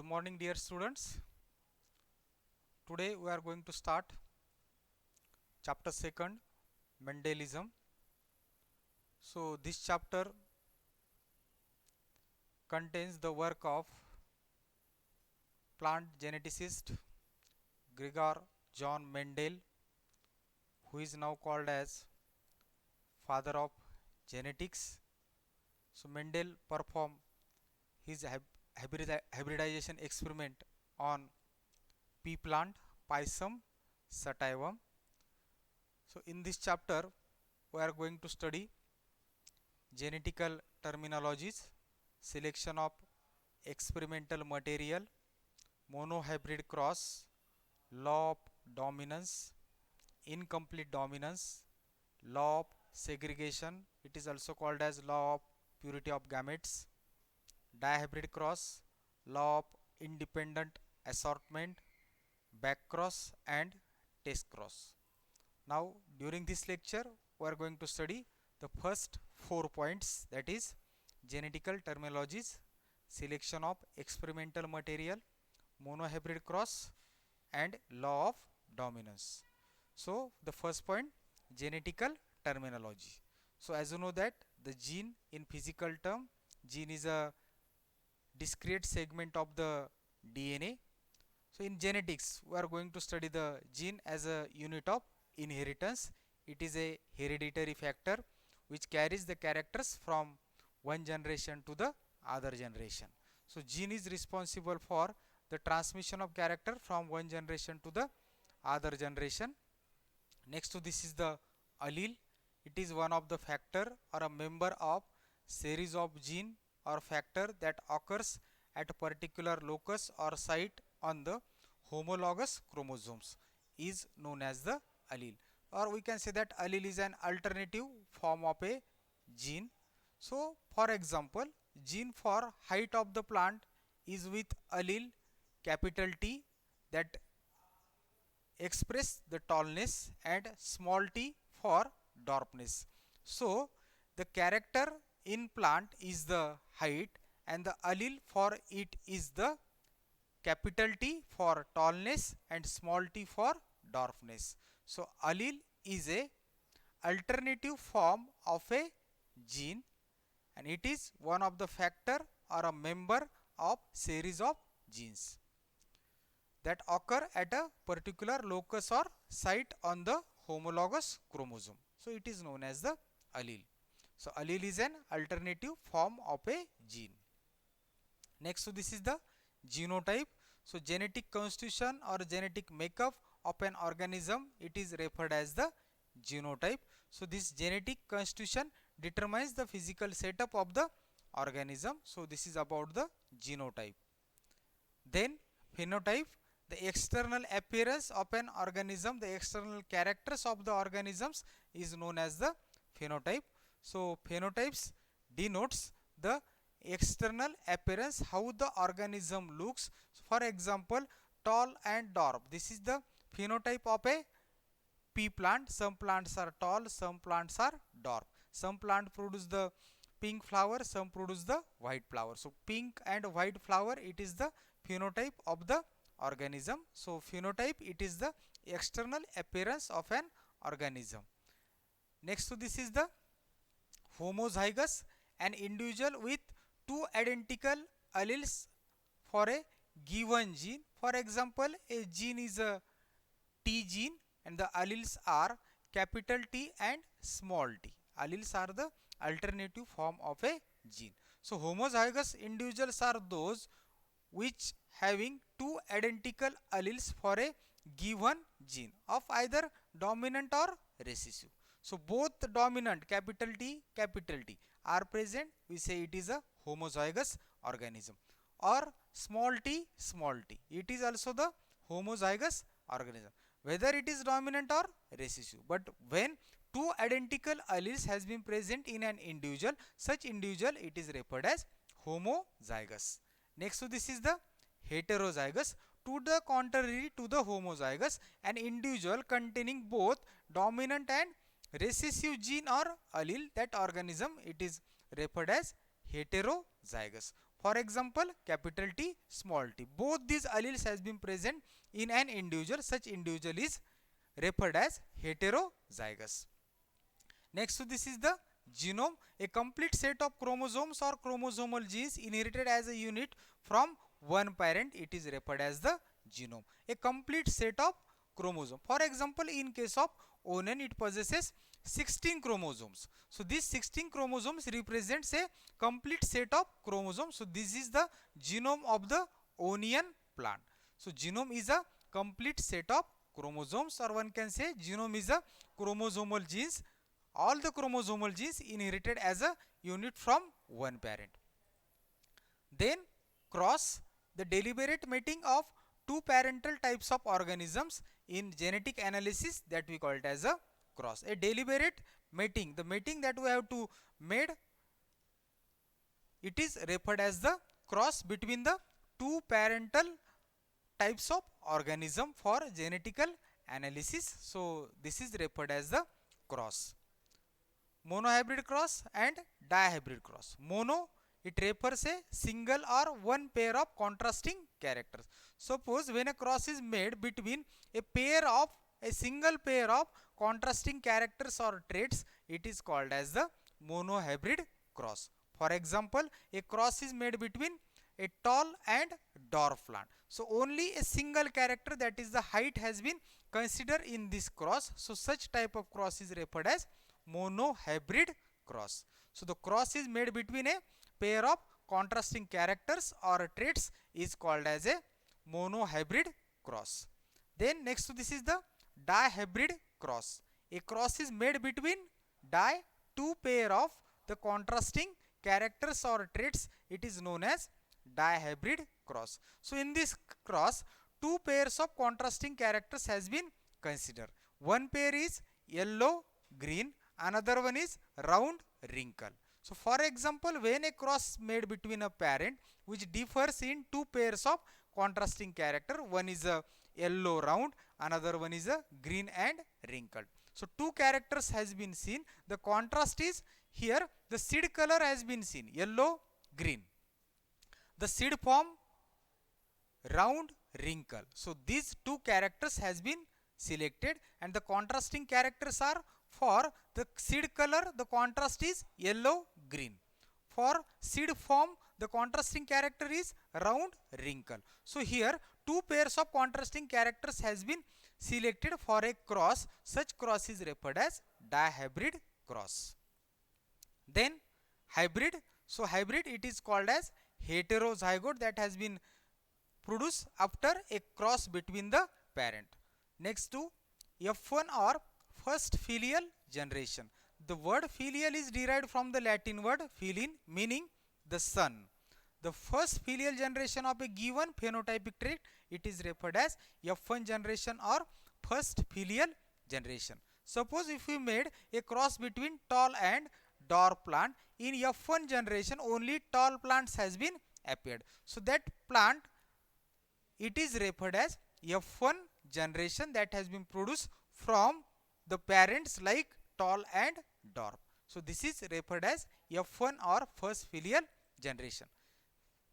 morning, dear students. Today we are going to start chapter 2nd, Mendelism. So this chapter contains the work of plant geneticist Gregor John Mendel, who is now called as father of genetics. So Mendel performed his hybridization experiment on pea plant Pisum sativum. So in this chapter we are going to study genetical terminologies, selection of experimental material, monohybrid cross, law of dominance, incomplete dominance, law of segregation, it is also called as law of purity of gametes, dihybrid cross, law of independent assortment, backcross and test cross. Now during this lecture we are going to study the first 4 points, that is genetical terminologies, selection of experimental material, monohybrid cross and law of dominance. So the first point, genetical terminology. So as you know that the gene in physical term, gene is a discrete segment of the DNA. So in genetics we are going to study the gene as a unit of inheritance. It is a hereditary factor which carries the characters from one generation to the other generation. So gene is responsible for the transmission of character from one generation to the other generation. Next to this is the allele. It is one of the factor or a member of series of gene or factor that occurs at a particular locus or site on the homologous chromosomes is known as the allele, or we can say that allele is an alternative form of a gene. So for example, gene for height of the plant is with allele capital T that express the tallness and small t for dwarfness. So the character in plant is the height and the allele for it is the capital T for tallness and small t for dwarfness. So allele is a alternative form of a gene and it is one of the factor or a member of series of genes that occur at a particular locus or site on the homologous chromosome. So it is known as the allele. So allele is an alternative form of a gene. Next to this is the genotype. So genetic constitution or genetic makeup of an organism, it is referred as the genotype. So this genetic constitution determines the physical setup of the organism. So this is about the genotype. Then phenotype, the external appearance of an organism, the external characters of the organisms is known as the phenotype. So phenotypes denotes the external appearance, how the organism looks. So for example, tall and dwarf, this is the phenotype of a pea plant. Some plants are tall, some plants are dwarf. Some plant produce the pink flower, some produce the white flower. So pink and white flower, it is the phenotype of the organism. So phenotype, it is the external appearance of an organism. Next to this is the homozygous, an individual with two identical alleles for a given gene. For example, a gene is a T gene and the alleles are capital T and small t. Alleles are the alternative form of a gene. So homozygous individuals are those which having two identical alleles for a given gene of either dominant or recessive. So both dominant capital T are present, we say it is a homozygous organism, or small t, it is also the homozygous organism, whether it is dominant or recessive. But when two identical alleles has been present in an individual, such individual it is referred as homozygous. Next to this is the heterozygous. To the contrary to the homozygous, an individual containing both dominant and recessive gene or allele, that organism it is referred as heterozygous. For example, capital T, small t. Both these alleles has been present in an individual. Such individual is referred as heterozygous. Next to this is the genome, a complete set of chromosomes or chromosomal genes inherited as a unit from one parent. It is referred as the genome. A complete set of chromosomes. For example, in case of onion, it possesses 16 chromosomes. So these 16 chromosomes represents a complete set of chromosomes. So this is the genome of the onion plant. So genome is a complete set of chromosomes, or one can say genome is a chromosomal genes, all the chromosomal genes inherited as a unit from one parent. Then cross, the deliberate mating of two parental types of organisms in genetic analysis, that we call it as a cross. A deliberate mating, the mating that we have to made, it is referred as the cross between the two parental types of organism for genetical analysis. So this is referred as the cross. Monohybrid cross and dihybrid cross. Mono, it refers a single or one pair of contrasting characters. Suppose when a cross is made between a single pair of contrasting characters or traits, it is called as the monohybrid cross. For example, a cross is made between a tall and dwarf plant. So only a single character, that is the height, has been considered in this cross. So such type of cross is referred as monohybrid cross. So the cross is made between a pair of contrasting characters or traits is called as a monohybrid cross. Then next to this is the dihybrid cross. A cross is made between two pair of the contrasting characters or traits. It is known as dihybrid cross. So in this cross, two pairs of contrasting characters has been considered. One pair is yellow green, another one is round wrinkle. So for example, when a cross made between a parent which differs in two pairs of contrasting character, one is a yellow round, another one is a green and wrinkled. So two characters has been seen. The contrast is here, the seed color has been seen, yellow green. The seed form round wrinkle. So these two characters has been selected, and the contrasting characters are, for the seed color the contrast is yellow green. For seed form the contrasting character is round wrinkle. So here two pairs of contrasting characters has been selected for a cross. Such cross is referred as dihybrid cross. Then hybrid. So hybrid, it is called as heterozygote, that has been produced after a cross between the parent. Next to F1 or first filial generation. The word filial is derived from the Latin word filin, meaning the son. The first filial generation of a given phenotypic trait, it is referred as F1 generation or first filial generation. Suppose if we made a cross between tall and dwarf plant, in F1 generation only tall plants has been appeared. So that plant, it is referred as F1 generation, that has been produced from the parents like tall and dwarf. So this is referred as F1 or first filial generation.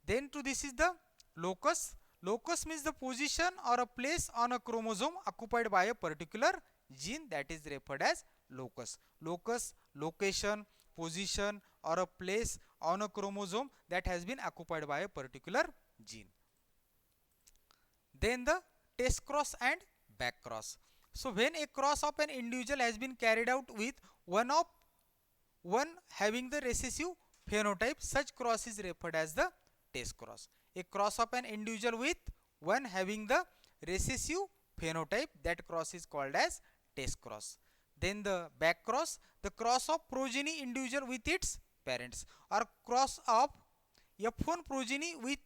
Then to this is the locus. Locus means the position or a place on a chromosome occupied by a particular gene, that is referred as locus. Locus, location, position or a place on a chromosome that has been occupied by a particular gene. Then the test cross and back cross. So when a cross of an individual has been carried out with one having the recessive phenotype, such cross is referred as the test cross. A cross of an individual with one having the recessive phenotype, that cross is called as test cross. Then the back cross, the cross of progeny individual with its parents, or cross of F1 progeny with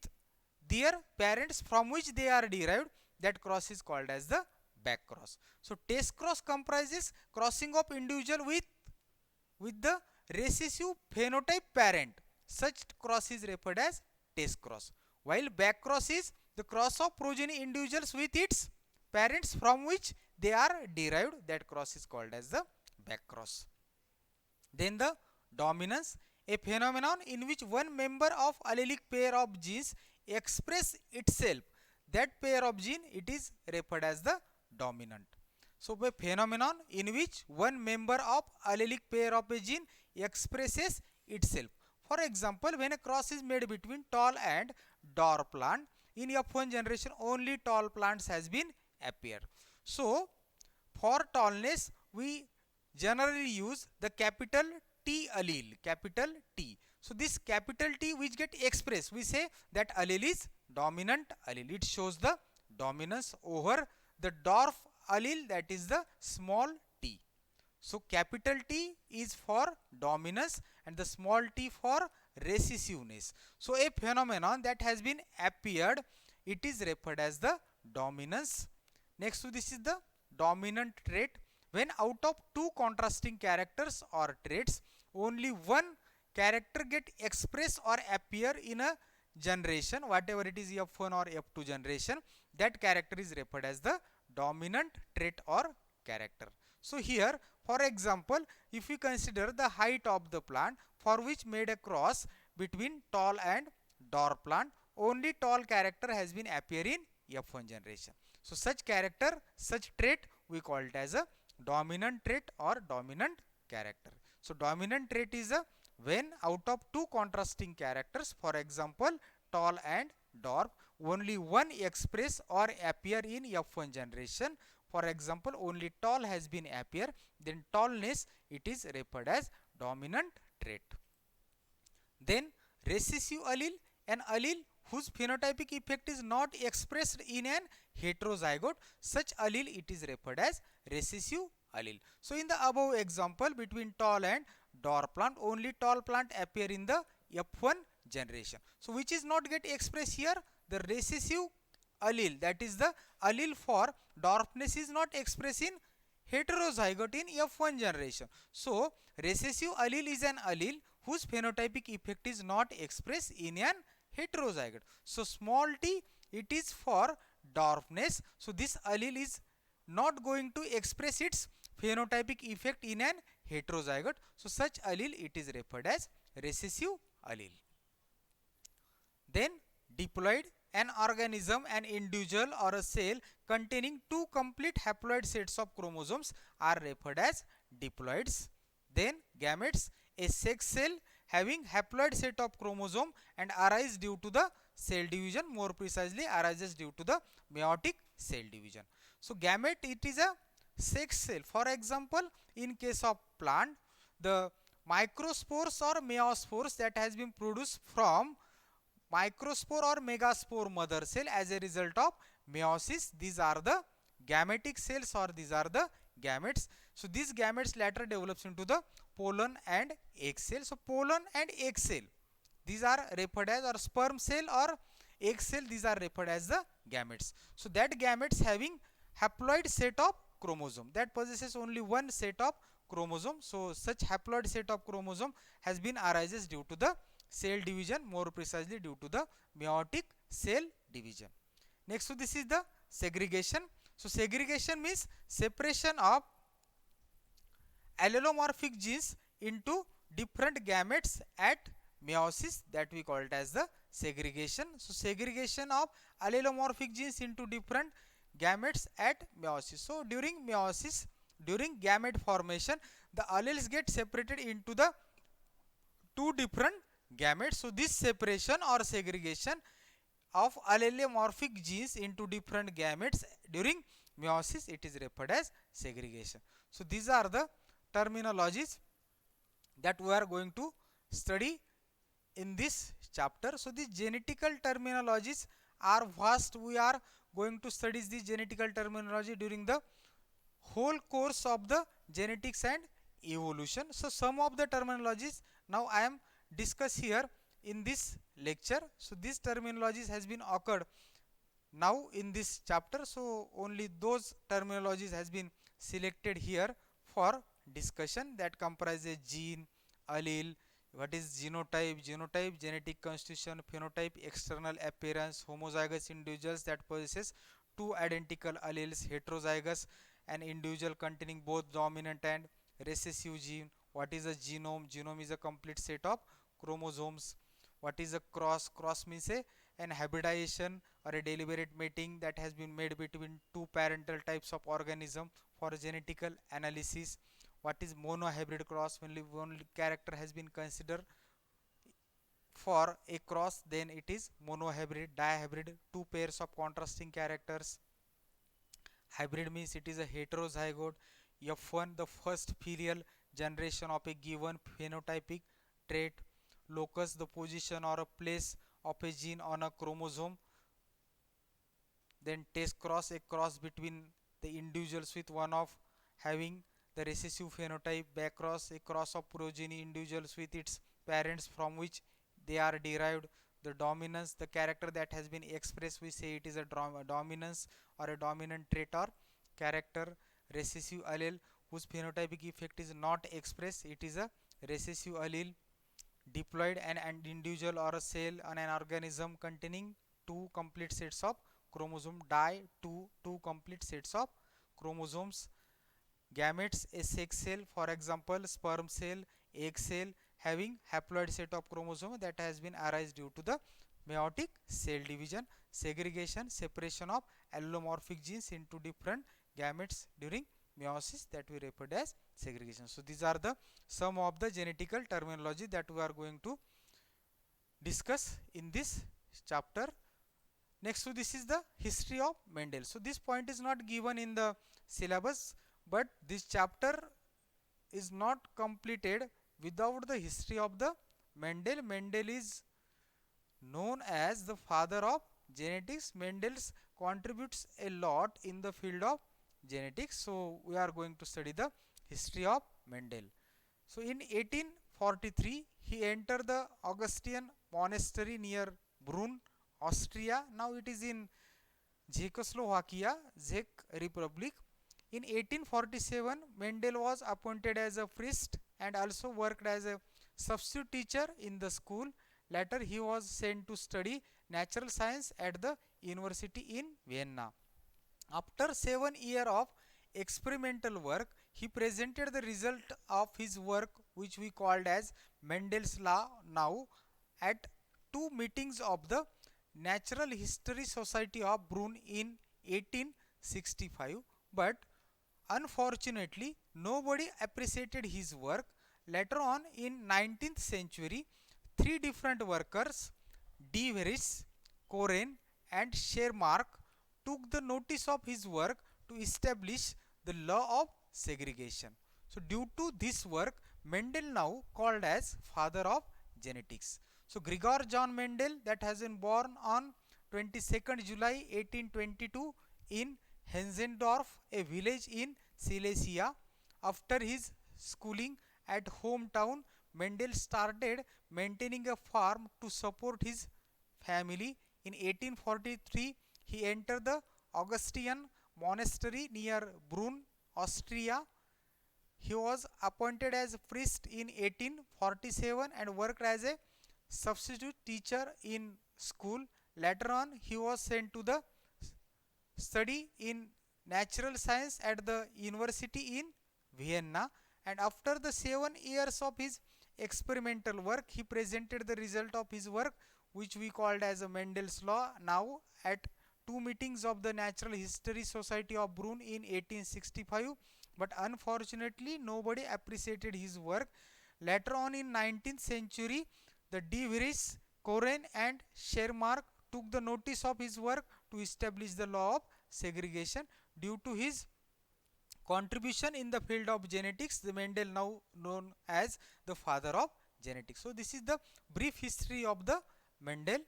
their parents from which they are derived, that cross is called as the back cross. So test cross comprises crossing of individual with the recessive phenotype parent. Such cross is referred as test cross. While back cross is the cross of progeny individuals with its parents from which they are derived, that cross is called as the back cross. Then the dominance. A phenomenon in which one member of allelic pair of genes express itself. That pair of gene, it is referred as the dominant. So a phenomenon in which one member of allelic pair of a gene expresses itself. For example, when a cross is made between tall and dwarf plant, in F1 generation only tall plants has been appeared. So for tallness we generally use the capital T allele, capital T. So this capital T which get expressed, we say that allele is dominant allele. It shows the dominance over the dwarf allele, that is the small t. So capital T is for dominance and the small t for recessiveness. So a phenomenon that has been appeared, it is referred as the dominance. Next to this is the dominant trait. When out of two contrasting characters or traits, only one character get expressed or appear in a generation, whatever it is F1 or F2 generation, that character is referred as the dominant trait or character. So here, for example, if we consider the height of the plant for which made a cross between tall and dwarf plant, only tall character has been appear in F1 generation. So such character, such trait, we call it as a dominant trait or dominant character. So dominant trait is a when out of two contrasting characters, for example tall and dwarf, only one express or appear in F1 generation. For example, only tall has been appear, then tallness, it is referred as dominant trait. Then recessive allele, an allele whose phenotypic effect is not expressed in an heterozygote, such allele it is referred as recessive allele. So in the above example between tall and dwarf plant, only tall plant appear in the F1 generation. So which is not get expressed here? The recessive allele, that is the allele for dwarfness is not expressed in heterozygote in F1 generation. So recessive allele is an allele whose phenotypic effect is not expressed in an heterozygote. So small t, it is for dwarfness. So this allele is not going to express its phenotypic effect in an heterozygote. So such allele it is referred as recessive allele. Then diploid, an organism, an individual or a cell containing two complete haploid sets of chromosomes are referred as diploids. Then gametes, a sex cell having haploid set of chromosome and arise due to the cell division, more precisely arises due to the meiotic cell division. So gamete, it is a sex cell. For example, in case of plant, the microspores or meiospores that has been produced from microspore or megaspore mother cell as a result of meiosis, these are the gametic cells or these are the gametes. So these gametes later develops into the pollen and egg cell. So pollen and egg cell, these are referred as, or sperm cell or egg cell, these are referred as the gametes. So that gametes having haploid set of chromosome, that possesses only one set of chromosome. So such haploid set of chromosome has been arises due to the cell division, more precisely due to the meiotic cell division. Next to this is the segregation. So segregation means separation of allelomorphic genes into different gametes at meiosis, that we call it as the segregation. So segregation of allelomorphic genes into different gametes at meiosis. So during meiosis, during gamete formation, the alleles get separated into the two different gametes. So this separation or segregation of allelomorphic genes into different gametes during meiosis, it is referred as segregation. So these are the terminologies that we are going to study in this chapter. So the genetical terminologies are vast. We are going to study the genetical terminology during the whole course of the genetics and evolution. So some of the terminologies now I am discuss here in this lecture. So these terminologies has been occurred now in this chapter. So only those terminologies has been selected here for discussion, that comprises gene, allele, what is genotype, genetic constitution, phenotype, external appearance, homozygous individuals that possesses two identical alleles, heterozygous, an individual containing both dominant and recessive gene. What is a genome? Genome is a complete set of chromosomes. What is a cross? Cross means an hybridization or a deliberate mating that has been made between two parental types of organism for genetical analysis. What is monohybrid cross? When only character has been considered for a cross, then it is monohybrid. Dihybrid, two pairs of contrasting characters. Hybrid means it is a heterozygote. F1, the first filial generation of a given phenotypic trait. Locus, the position or a place of a gene on a chromosome. Then test cross, a cross between the individuals with one of having the recessive phenotype. Back cross, a cross of progeny individuals with its parents from which they are derived. The dominance, the character that has been expressed, we say it is a dominance or a dominant trait or character. Recessive allele whose phenotypic effect is not expressed, it is a recessive allele. Diploid, an individual or a cell on an organism containing two complete sets of chromosome. Two complete sets of chromosomes. Gametes, a sex cell, for example sperm cell, egg cell, having haploid set of chromosome that has been arise due to the meiotic cell division. Segregation, separation of allelomorphic genes into different gametes during meiosis, that we referred as segregation. So these are the some of the genetical terminology that we are going to discuss in this chapter. Next, so this is the history of Mendel. So this point is not given in the syllabus, but this chapter is not completed without the history of the Mendel. Mendel is known as the father of genetics. Mendel contributes a lot in the field of genetics. So we are going to study the history of Mendel. So in 1843 he entered the Augustinian monastery near Brunn, Austria. Now it is in Czechoslovakia, Czech Republic. In 1847 Mendel was appointed as a priest and also worked as a substitute teacher in the school. Later he was sent to study natural science at the university in Vienna. After 7 years of experimental work, he presented the result of his work, which we called as Mendel's law now, at two meetings of the Natural History Society of Brunn in 1865. But unfortunately, nobody appreciated his work. Later on in 19th century, three different workers, De Vries, Koren and Schermark, took the notice of his work to establish the law of segregation. So due to this work, Mendel now called as father of genetics. So Gregor John Mendel, that has been born on 22nd July 1822 in Hensendorf, a village in Silesia. After his schooling at hometown, Mendel started maintaining a farm to support his family. In 1843, he entered the Augustinian monastery near Brunn, Austria. He was appointed as priest in 1847 and worked as a substitute teacher in school. Later on, he was sent to the study in natural science at the university in Vienna, and after the 7 years of his experimental work, he presented the result of his work, which we called as a Mendel's law now, at two meetings of the Natural History Society of Brunn in 1865. But unfortunately nobody appreciated his work. Later on in 19th century, the De Vries, Koren and Schermark took the notice of his work to establish the law of segregation. Due to his contribution in the field of genetics, the Mendel now known as the father of genetics. So this is the brief history of the Mendel.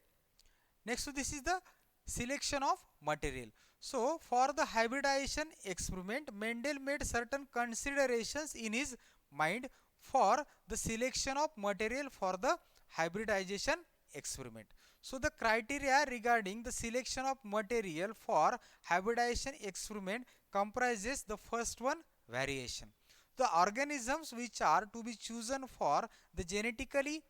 Next, so this is the selection of material. So for the hybridization experiment, Mendel made certain considerations in his mind for the selection of material for the hybridization experiment. So the criteria regarding the selection of material for hybridization experiment comprises the first one, variation. The organisms which are to be chosen for the genetically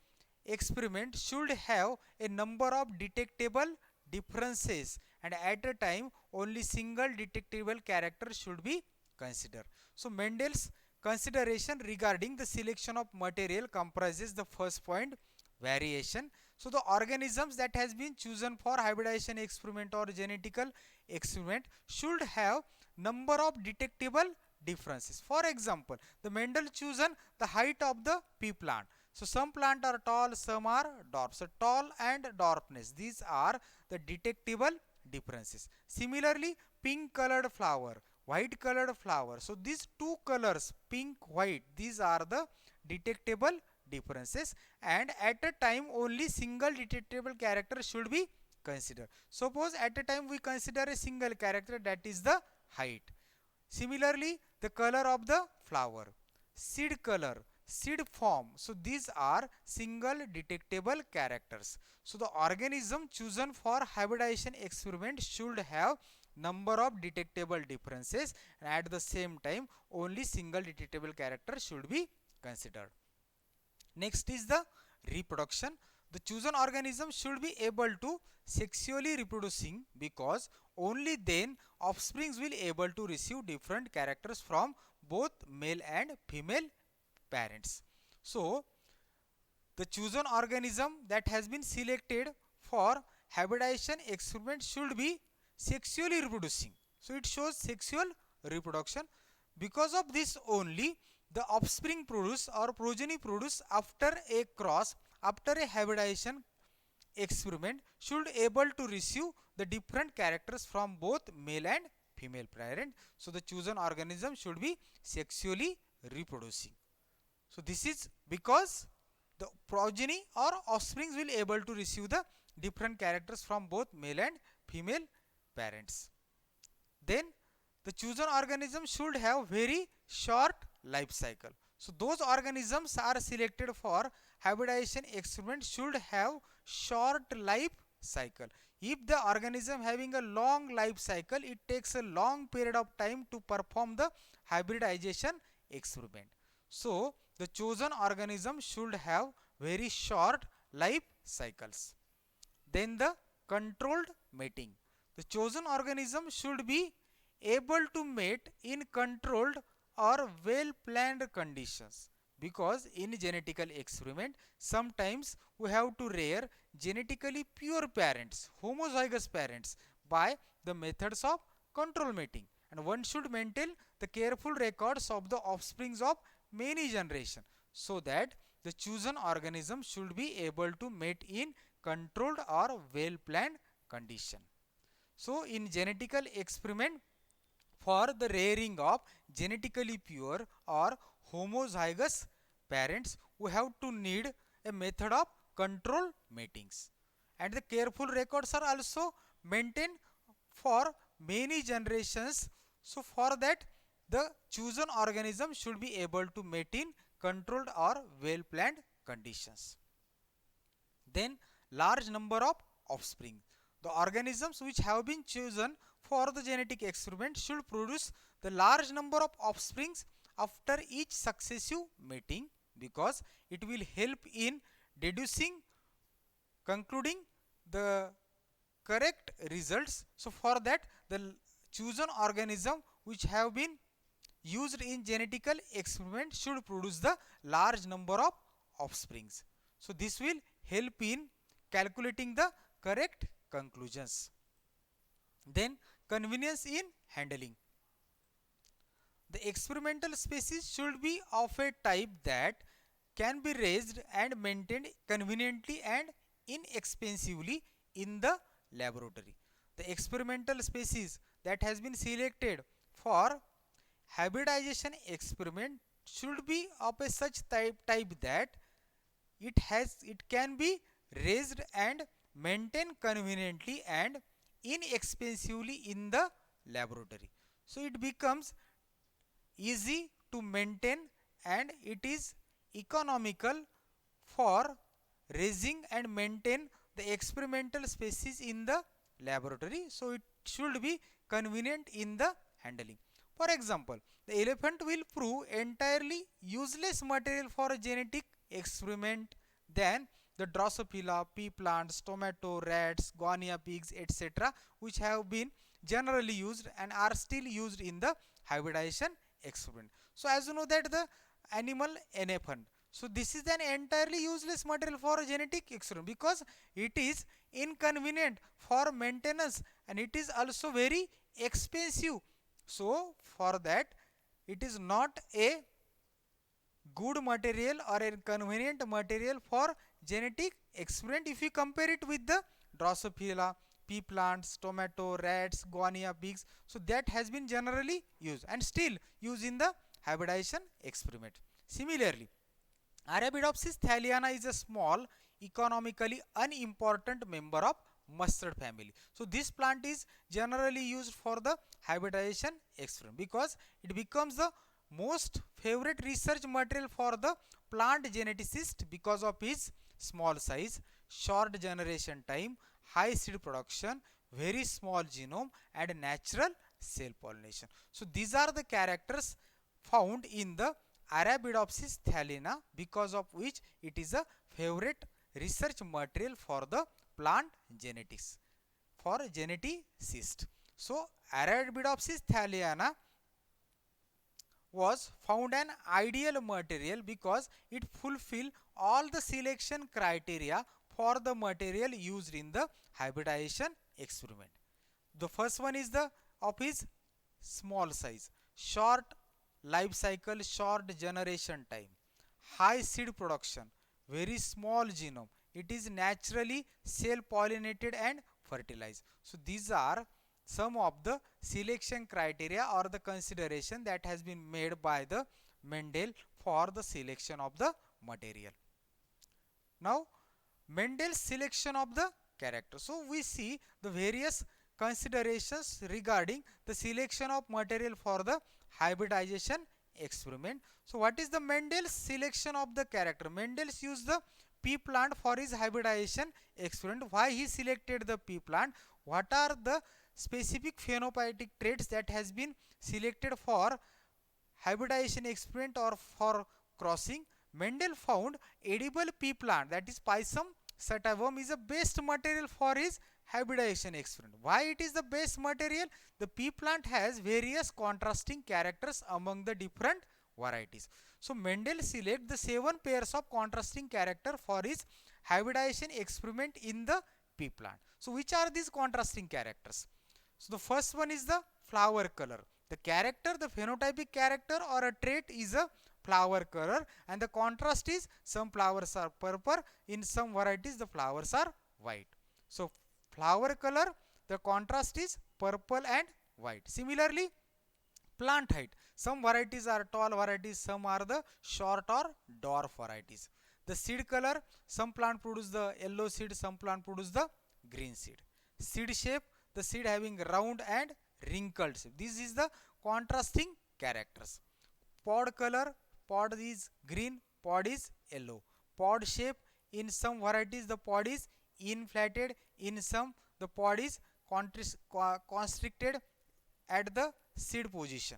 experiment should have a number of detectable differences, and at a time only single detectable character should be considered. So Mendel's consideration regarding the selection of material comprises the first point, variation. So the organisms that has been chosen for hybridization experiment or genetical experiment should have number of detectable differences. For example, the Mendel chosen the height of the pea plant. So some plant are tall, some are dwarf. So tall and dwarfness, these are the detectable differences. Similarly, pink colored flower, white colored flower. So these two colors, pink, white, these are the detectable differences, and at a time only single detectable character should be considered. Suppose at a time we consider a single character, that is the height. Similarly, the color of the flower, seed color, seed form. So these are single detectable characters. So the organism chosen for hybridization experiment should have number of detectable differences, and at the same time only single detectable character should be considered. Next is the reproduction. The chosen organism should be able to sexually reproducing, because only then offsprings will able to receive different characters from both male and female parents. So the chosen organism that has been selected for hybridization experiment should be sexually reproducing. So it shows sexual reproduction. Because of this only the offspring produce or progeny produce after a cross, after a hybridization experiment, should able to receive the different characters from both male and female parent. So the chosen organism should be sexually reproducing. So this is because the progeny or offsprings will able to receive the different characters from both male and female parents. Then the chosen organism should have very short life cycle. So those organisms are selected for hybridization experiment should have short life cycle. If the organism having a long life cycle, it takes a long period of time to perform the hybridization experiment. So the chosen organism should have very short life cycles. Then the controlled mating. The chosen organism should be able to mate in controlled or well planned conditions, because in genetical experiment sometimes we have to rear genetically pure parents, homozygous parents, by the methods of control mating, and one should maintain the careful records of the offsprings of many generations, so that the chosen organism should be able to mate in controlled or well planned condition. So in genetical experiment, for the rearing of genetically pure or homozygous parents, we have to need a method of control matings, and the careful records are also maintained for many generations. So for that the chosen organism should be able to mate in controlled or well planned conditions. Then large number of offspring. The organisms which have been chosen for the genetic experiment should produce the large number of offsprings after each successive mating, because it will help in deducing, concluding the correct results. So for that the chosen organism which have been used in genetical experiment should produce the large number of offsprings. So this will help in calculating the correct conclusions. Then convenience in handling. The experimental species should be of a type that can be raised and maintained conveniently and inexpensively in the laboratory. The experimental species that has been selected for hybridization experiment should be of a such type that it can be raised and maintained conveniently and inexpensively in the laboratory. So it becomes easy to maintain and it is economical for raising and maintain the experimental species in the laboratory. So it should be convenient in the handling. For example, the elephant will prove entirely useless material for a genetic experiment than the Drosophila, pea plants, tomato, rats, guinea pigs, etc., which have been generally used and are still used in the hybridization experiment. So as you know that the animal elephant, So this is an entirely useless material for genetic experiment because it is inconvenient for maintenance and it is also very expensive. So for that it is not a good material or a convenient material for genetic experiment if you compare it with the Drosophila, pea plants, tomato, rats, guinea pigs. So that has been generally used and still used in the hybridization experiment. Similarly, Arabidopsis thaliana is a small, economically unimportant member of mustard family. So this plant is generally used for the hybridization experiment because it becomes the most favorite research material for the plant geneticist because of its small size, short generation time, high seed production, very small genome and natural cell pollination. So these are the characters found in the Arabidopsis thaliana because of which it is a favorite research material for the plant genetics for geneticist. So Arabidopsis thaliana was found an ideal material because it fulfill all the selection criteria for the material used in the hybridization experiment. The first one is the of his small size, short life cycle, short generation time, high seed production, very small genome. It is naturally cell pollinated and fertilized. So these are some of the selection criteria or the consideration that has been made by the Mendel for the selection of the material. Now Mendel's selection of the character. So we see the various considerations regarding the selection of material for the hybridization experiment. So what is the Mendel's selection of the character? Mendel's used the pea plant for his hybridization experiment. Why he selected the pea plant? What are the specific phenotypic traits that has been selected for hybridization experiment or for crossing? Mendel found edible pea plant, that is Pisum sativum, is the best material for his hybridization experiment. Why it is the best material? The pea plant has various contrasting characters among the different varieties. So Mendel select the 7 pairs of contrasting character for his hybridization experiment in the pea plant. So which are these contrasting characters? So the first one is the flower color. The character, the phenotypic character or a trait is a flower color, and the contrast is some flowers are purple, in some varieties the flowers are white. So flower color, the contrast is purple and white. Similarly, plant height, some varieties are tall varieties, some are the short or dwarf varieties. The seed color, some plant produce the yellow seed, some plant produce the green seed. Seed shape, the seed having round and wrinkled shape. This is the contrasting characters. Pod color, pod is green, pod is yellow. Pod shape, in some varieties the pod is inflated, in some the pod is constricted at the seed position.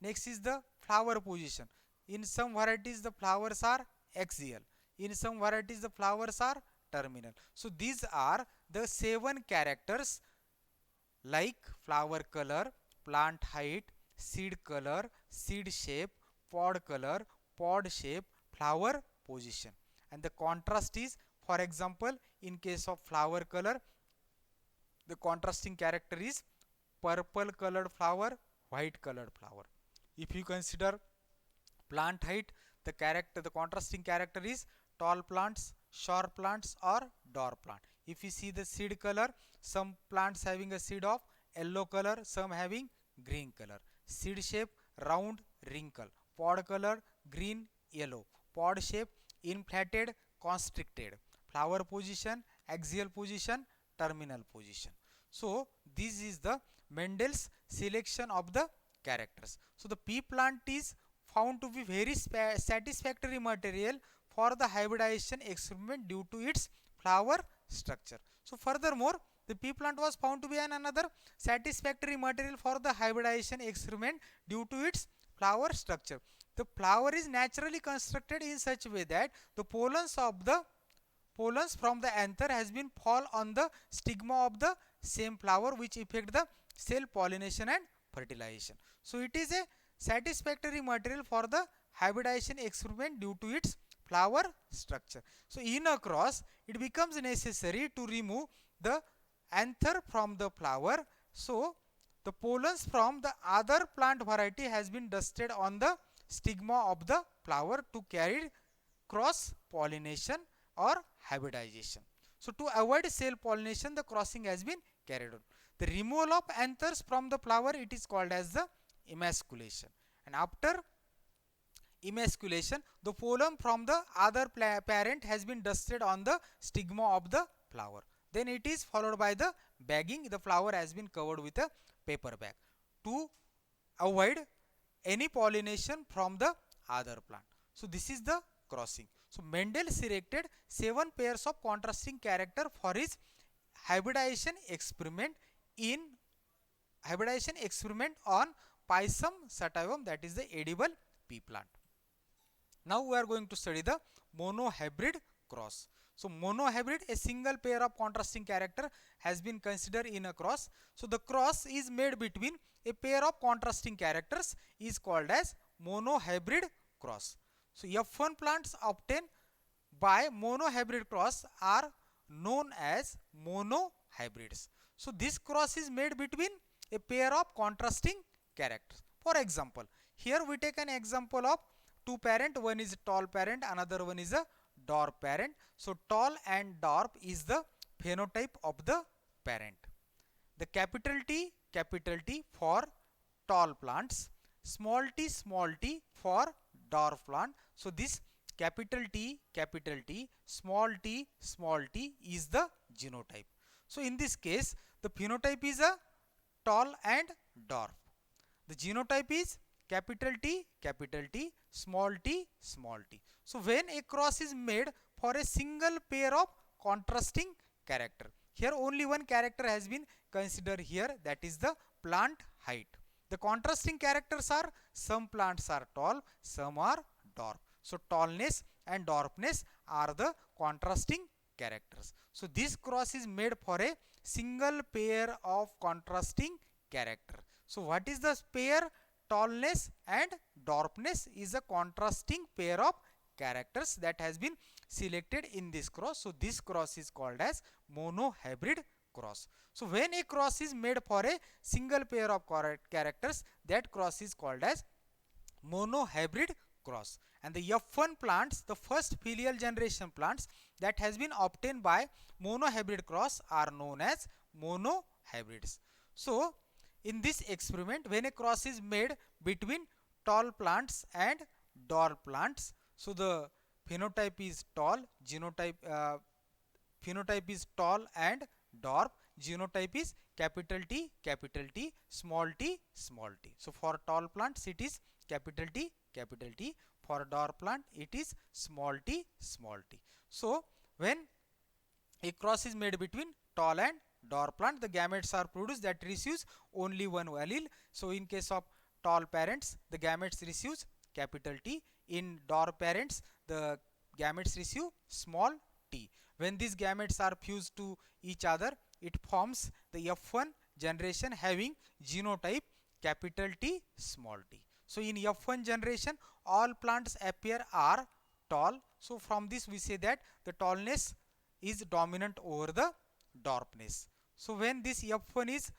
Next is the flower position. In some varieties the flowers are axial, in some varieties the flowers are terminal. So these are the 7 characters like flower color, plant height, seed color, seed shape, pod color, pod shape, flower position. And the contrast is, for example, in case of flower color, the contrasting character is purple colored flower, white colored flower. If you consider plant height, the contrasting character is tall plants, short plants or dwarf plant. If you see the seed color, some plants having a seed of yellow color, some having green color. Seed shape round, wrinkle. Pod color green, yellow. Pod shape inflated, constricted. Flower position axial position, terminal position. So this is the Mendel's selection of the characters. So the pea plant is found to be very satisfactory material for the hybridization experiment due to its flower structure. So furthermore, the pea plant was found to be another satisfactory material for the hybridization experiment due to its flower structure. The flower is naturally constructed in such a way that the pollens from the anther has been fall on the stigma of the same flower, which effect the cell pollination and fertilization. So it is a satisfactory material for the hybridization experiment due to its flower structure. So in a cross, it becomes necessary to remove the anther from the flower. So the pollens from the other plant variety has been dusted on the stigma of the flower to carry cross pollination or hybridization. So to avoid self pollination, the crossing has been carried on. The removal of anthers from the flower, it is called as the emasculation. And after emasculation, the pollen from the other parent has been dusted on the stigma of the flower. Then it is followed by the bagging. The flower has been covered with a paper bag to avoid any pollination from the other plant. So this is the crossing. So Mendel selected 7 pairs of contrasting character for his hybridization experiment on Pisum sativum, that is the edible pea plant. Now we are going to study the monohybrid cross. So monohybrid, a single pair of contrasting character has been considered in a cross. So the cross is made between a pair of contrasting characters is called as monohybrid cross. So F1 plants obtained by monohybrid cross are known as monohybrids. So this cross is made between a pair of contrasting characters. For example, here we take an example of two parent, one is tall parent, another one is a dwarf parent. So tall and dwarf is the phenotype of the parent. The capital T for tall plants, small t for dwarf plant. So this capital T, small t is the genotype. So in this case, the phenotype is a tall and dwarf. The genotype is capital T, small t. So when a cross is made for a single pair of contrasting character, here only one character has been considered here, that is the plant height. The contrasting characters are, some plants are tall, some are dwarf. So tallness and dwarfness are the contrasting characters. So this cross is made for a single pair of contrasting character. So what is the pair? Tallness and dwarfness is a contrasting pair of characters that has been selected in this cross. So this cross is called as monohybrid cross. So when a cross is made for a single pair of characters, that cross is called as monohybrid cross. And the F1 plants, the first filial generation plants that has been obtained by monohybrid cross, are known as monohybrids. So in this experiment, when a cross is made between tall plants and dwarf plants, so the phenotype is tall, phenotype is tall and dwarf, genotype is capital T, small t. So for tall plants it is capital T, for dwarf plant it is small t. So when a cross is made between tall and dwarf plant, the gametes are produced that receives only one allele. So in case of tall parents, the gametes receives capital T. In dwarf parents, the gametes receive small t. When these gametes are fused to each other, it forms the F1 generation having genotype capital T, small t. So in F1 generation, all plants appear are tall. So from this we say that the tallness is dominant over the dwarfness. So when this F1 is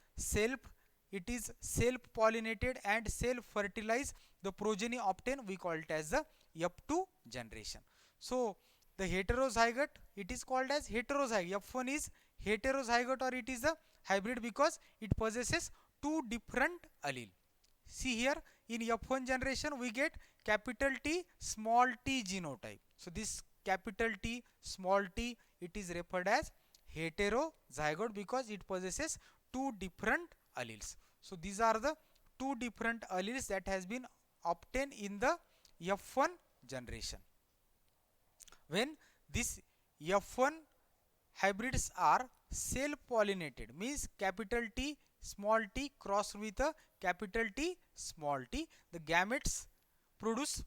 it is self-pollinated and self-fertilize the progeny obtained, we call it as the F2 generation. So the heterozygote, it is called as heterozygote. F1 is heterozygote or it is a hybrid because it possesses two different allele. See here, in F1 generation we get capital T, small t genotype. So this capital T, small t, it is referred as heterozygote because it possesses two different alleles. So these are the two different alleles that has been obtained in the F1 generation. When this F1 hybrids are self-pollinated, means capital T, small t crossed with a capital T, small t, the gametes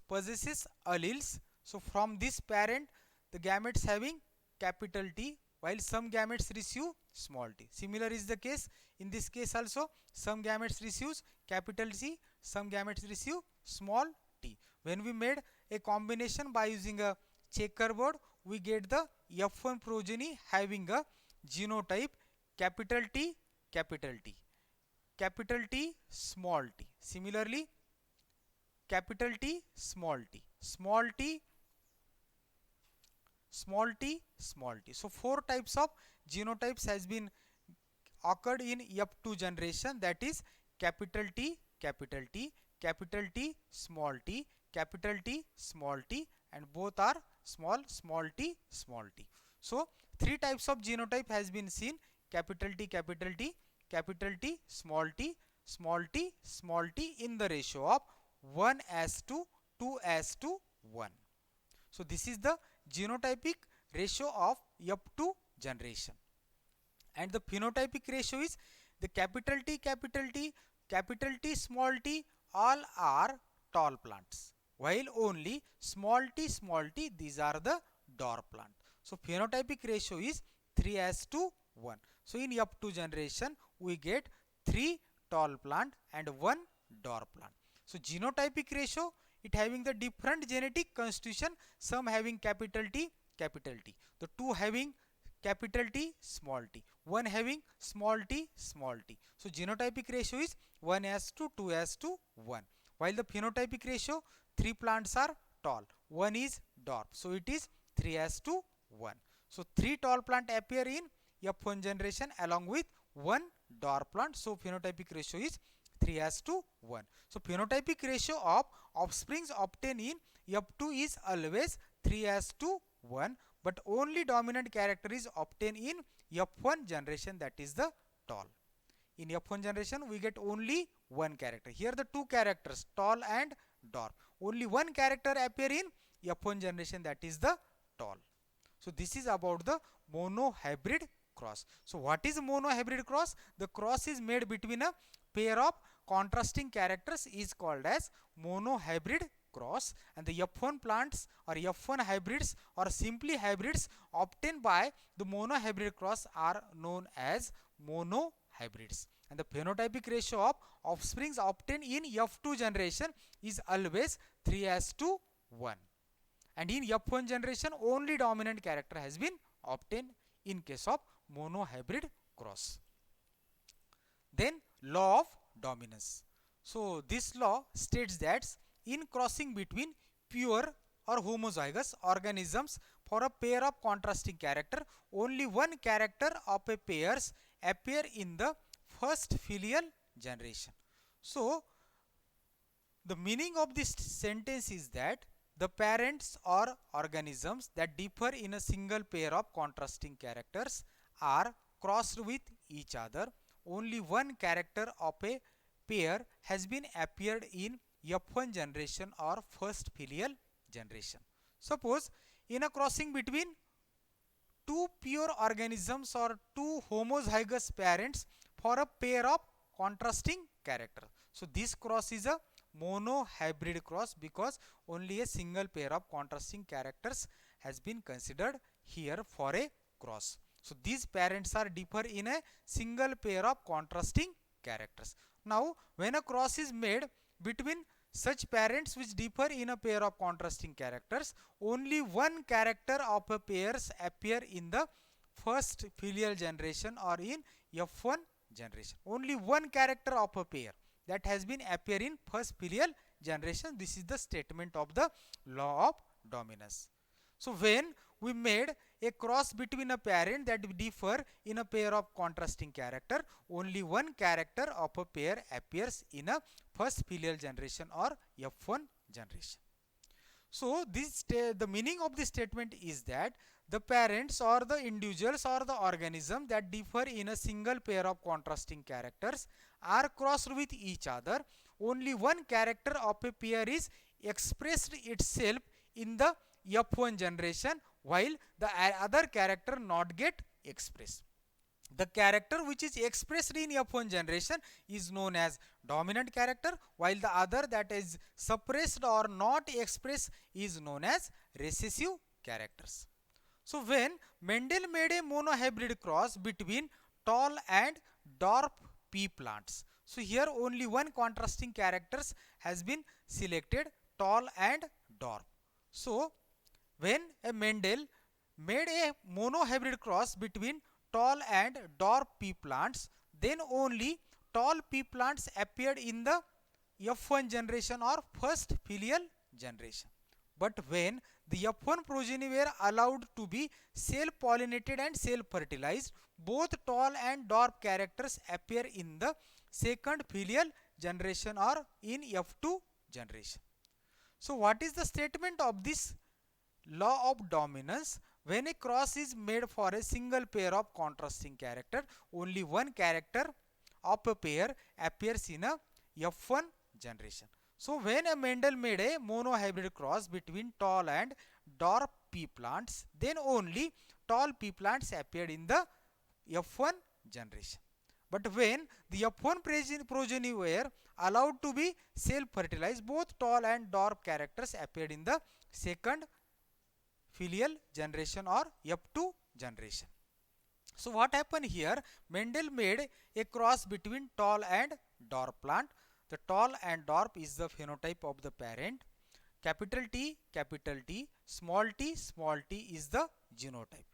possesses alleles. So from this parent, the gametes having capital T, while some gametes receive small t. Similar is the case in this case also. Some gametes receives capital C, some gametes receive small t. When we made a combination by using a checkerboard, we get the F1 progeny having a genotype capital T, capital T, capital T, small t. Similarly, capital T, small t, small t, small t, small t. So four types of genotypes has been occurred in F2 generation, that is capital T, capital T, capital T, small t, capital T, small t, and both are small, small t, small t. So three types of genotype has been seen: capital T, capital T, capital T, small t, small t, small t, in the ratio of 1:2, 2:1. So this is the genotypic ratio of F2 generation. And the phenotypic ratio is the capital T, capital T, capital T, small t, all are tall plants, while only small t, these are the dwarf plant. So phenotypic ratio is 3:1. So in F2 generation we get 3 tall plant and 1 dwarf plant. So genotypic ratio, it having the different genetic constitution, some having capital T, capital T, the two having capital T, small t, one having small t, small t. So genotypic ratio is 1:2, 2:1, while the phenotypic ratio, 3 plants are tall, 1 is dwarf, so it is 3:1. So 3 tall plant appear in F1 generation along with 1 dwarf plant, so phenotypic ratio is 3:1. So phenotypic ratio of offsprings obtained in F2 is always 3:1, but only dominant character is obtained in F1 generation, that is the tall. In F1 generation we get only one character. Here the two characters, tall and dwarf. Only one character appear in F1 generation, that is the tall. So this is about the monohybrid cross. So what is monohybrid cross? The cross is made between a pair of contrasting characters is called as monohybrid cross, and the F1 plants or F1 hybrids or simply hybrids obtained by the monohybrid cross are known as monohybrids. And the phenotypic ratio of offsprings obtained in F2 generation is always 3:1. And in F1 generation only dominant character has been obtained in case of monohybrid cross. Then law of dominance. So this law states that in crossing between pure or homozygous organisms for a pair of contrasting character, only one character of a pairs appear in the first filial generation. So the meaning of this sentence is that the parents or organisms that differ in a single pair of contrasting characters are crossed with each other. Only one character of a pair has been appeared in F1 generation or first filial generation. Suppose in a crossing between two pure organisms or two homozygous parents for a pair of contrasting character. So this cross is a monohybrid cross because only a single pair of contrasting characters has been considered here for a cross. So these parents are differ in a single pair of contrasting characters. Now when a cross is made between such parents which differ in a pair of contrasting characters, only one character of a pairs appear in the first filial generation or in F1 generation. Only one character of a pair that has been appear in first filial generation. This is the statement of the law of dominance. So when we made a cross between a parent that differ in a pair of contrasting character, only one character of a pair appears in a first filial generation or F1 generation. So this the meaning of this statement is that the parents or the individuals or the organism that differ in a single pair of contrasting characters are crossed with each other. Only one character of a pair is expressed itself in the F1 generation, while the other character not get expressed. The character which is expressed in F1 generation is known as dominant character, while the other that is suppressed or not expressed is known as recessive characters. So when Mendel made a monohybrid cross between tall and dwarf pea plants, so here only one contrasting characters has been selected, tall and dwarf. So When a Mendel made a monohybrid cross between tall and dwarf pea plants, then only tall pea plants appeared in the F1 generation or first filial generation. But when the F1 progeny were allowed to be self-pollinated and self-fertilized, both tall and dwarf characters appear in the second filial generation or in F2 generation. So what is the statement of this law of dominance? When a cross is made for a single pair of contrasting character, only one character of a pair appears in a F1 generation. So when a Mendel made a monohybrid cross between tall and dwarf pea plants, then only tall pea plants appeared in the F1 generation. But when the F1 progeny were allowed to be self-fertilized, both tall and dwarf characters appeared in the second filial generation or F2 generation. So what happened here? Mendel made a cross between tall and dwarf plant. The tall and dwarf is the phenotype of the parent. Capital T, small t is the genotype.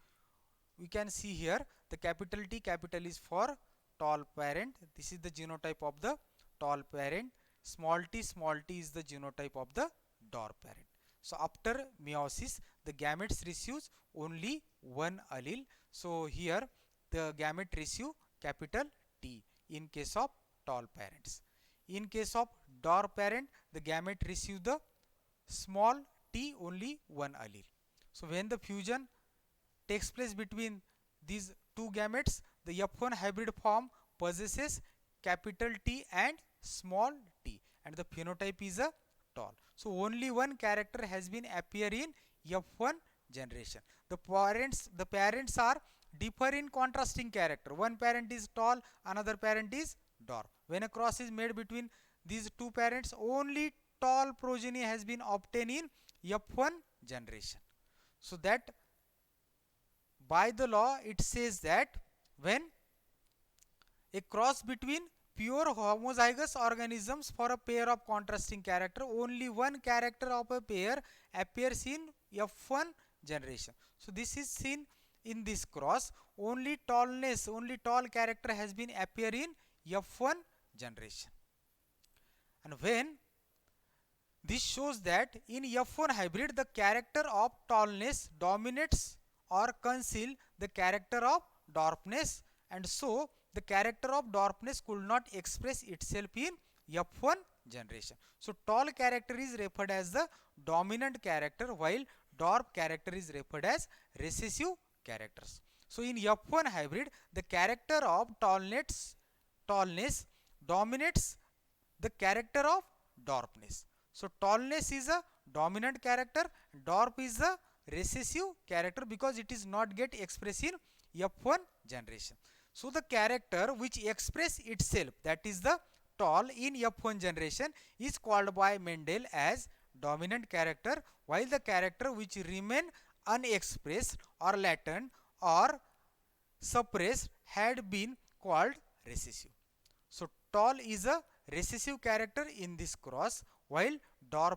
We can see here the capital T is for tall parent. This is the genotype of the tall parent. Small t is the genotype of the dwarf parent. So after meiosis, the gametes receives only one allele. So here the gamete receive capital T in case of tall parents. In case of dwarf parent, the gamete receive the small t, only one allele. So when the fusion takes place between these two gametes, the F1 hybrid form possesses capital T and small t, and the phenotype is a tall. So only one character has been appear in F1 generation. The parents are differ in contrasting character. One parent is tall, another parent is dwarf. When a cross is made between these two parents, only tall progeny has been obtained in F1 generation. So that by the law it says that when a cross between pure homozygous organisms for a pair of contrasting character, only one character of a pair appears in F1 generation. So this is seen in this cross. Only tall character has been appear in F1 generation. And when this shows that in F1 hybrid the character of tallness dominates or conceal the character of dwarfness, and so the character of dwarfness could not express itself in F1 generation. So tall character is referred as the dominant character, while dwarf character is referred as recessive characters. So in F1 hybrid, the character of tallness dominates the character of dwarfness. So tallness is a dominant character, dwarf is a recessive character because it is not get expressed in F1 generation. So the character which express itself, that is the tall in F1 generation, is called by Mendel as dominant character, while the character which remain unexpressed or latent or suppressed had been called recessive. So tall is a recessive character in this cross, while tall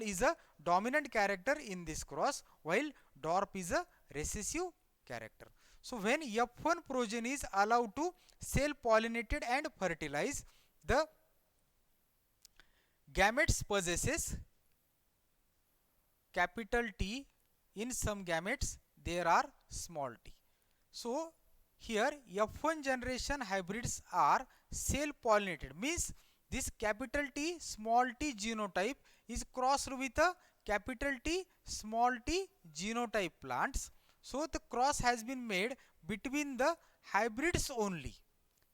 is a dominant character in this cross, while dwarf is a recessive character. So when F1 progeny is allowed to self-pollinated and fertilize, the gametes possesses capital T. In some gametes there are small t. So here F1 generation hybrids are self-pollinated, means this capital T small t genotype is crossed with a capital T small t genotype plants. So the cross has been made between the hybrids only.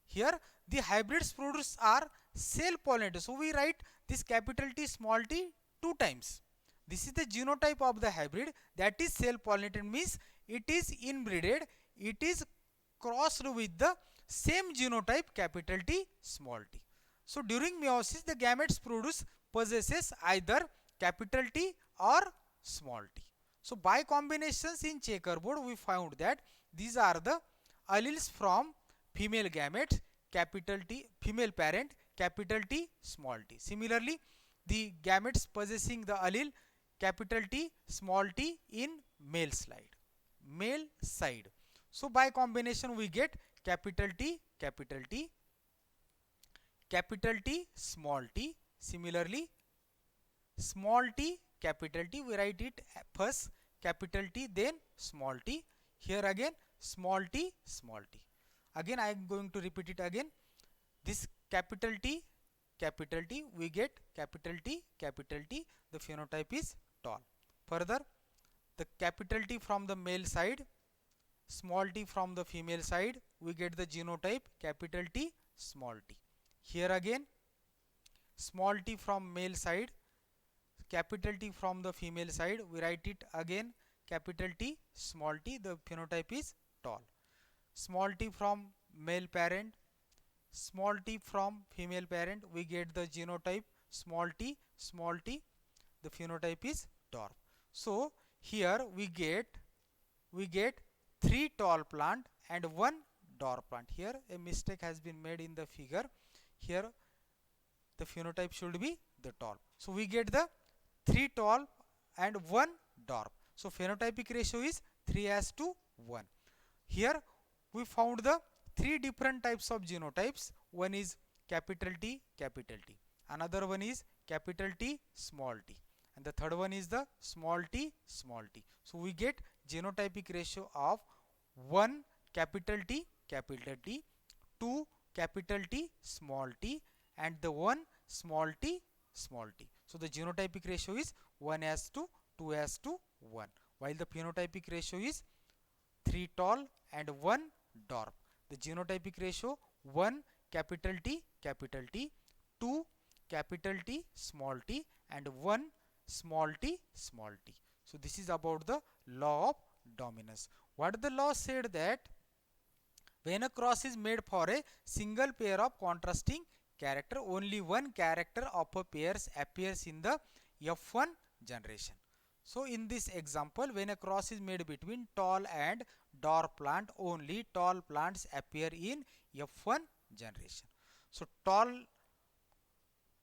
Here the hybrids produced are self-pollinated. So we write this capital T small t two times. This is the genotype of the hybrid, that is self-pollinated, means it is inbreeded, it is crossed with the same genotype capital T small t. So during meiosis the gametes possesses either capital T or small t. So by combinations in checkerboard we found that these are the alleles from female gamete, capital T, female parent, capital T small t. Similarly the gametes possessing the allele capital T, small t in male side. So by combination we get capital T, capital T, capital T, small t. Similarly, small t, capital T, we write it first capital T, then small t. Here again small t, small t. Again I am going to repeat it again. This capital T, we get capital T, capital T. The phenotype is tall. Further, the capital T from the male side, small t from the female side, we get the genotype capital T, small t. Here again small t from male side, capital T from the female side, we write it again capital T, small t. The phenotype is tall. Small t from male parent, small t from female parent, we get the genotype small t, small t. The phenotype is dwarf. So here we get 3 tall plant and 1 dwarf plant. Here a mistake has been made in the figure. Here the phenotype should be the tall. So we get the 3 tall and 1 dwarf. So phenotypic ratio is 3:1. Here we found the 3 different types of genotypes. One is capital T, capital T. Another one is capital T, small t. And the third one is the small t, small t. So we get genotypic ratio of 1 capital T, capital T, 2 capital T, small t, and the 1 small t, small t. So the genotypic ratio is 1:2, 2:1, while the phenotypic ratio is 3 tall and 1 dwarf. The genotypic ratio 1 capital T, 2 capital T, small t, and 1 small t, small t. So this is about the law of dominance. What the law said that when a cross is made for a single pair of contrasting character, only one character of a pair appears in the F1 generation. So in this example, when a cross is made between tall and dwarf plant, only tall plants appear in F1 generation. So tall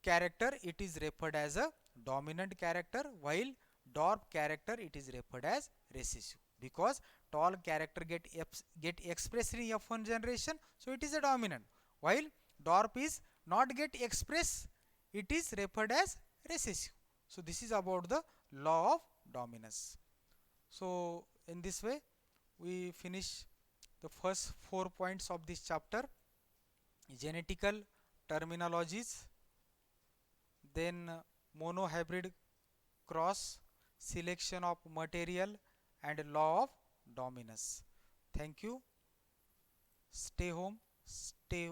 character, it is referred as a dominant character, while dwarf character, it is referred as recessive, because tall character get expressed in F1 generation, so it is a dominant, while dwarf is not get expressed, it is referred as recessive. So this is about the law of dominance. So in this way we finish the first 4 points of this chapter: genetical terminologies, then monohybrid cross, selection of material, and law of dominance. Thank you. Stay home, stay